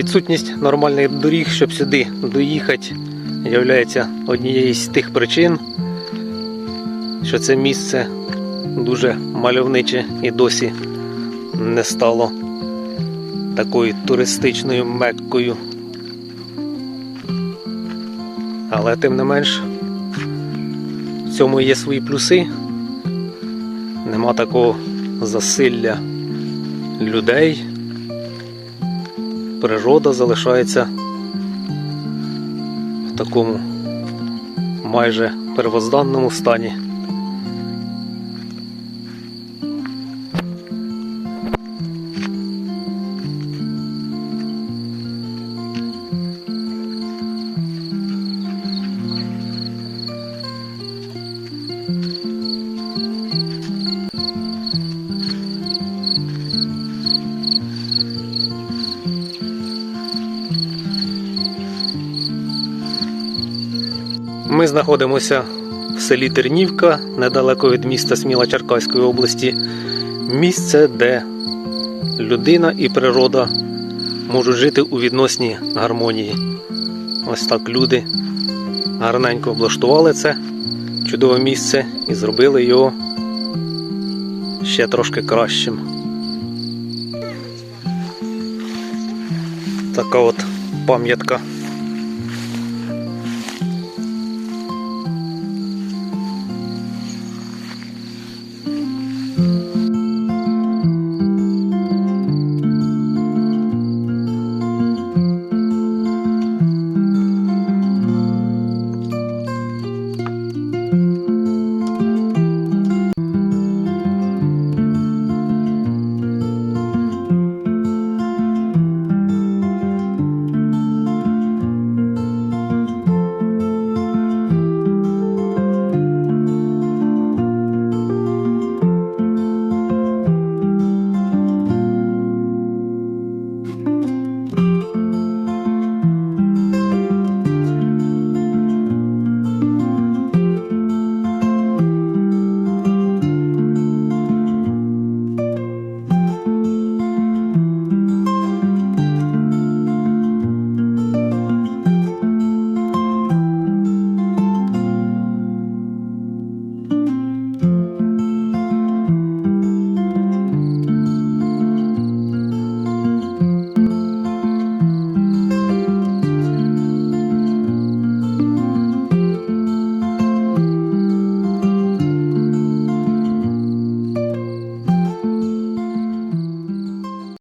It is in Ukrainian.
Відсутність нормальних доріг, щоб сюди доїхати, є однією з тих причин, що це місце дуже мальовниче і досі не стало такою туристичною Меккою. Але тим не менш, в цьому є свої плюси. Нема такого засилля людей. Природа залишається в такому майже первозданному стані. Ми знаходимося в селі Тернівка, недалеко від міста Сміла Черкаської області. Місце, де людина і природа можуть жити у відносній гармонії. Ось так люди гарненько облаштували це чудове місце і зробили його ще трошки кращим. Така от пам'ятка.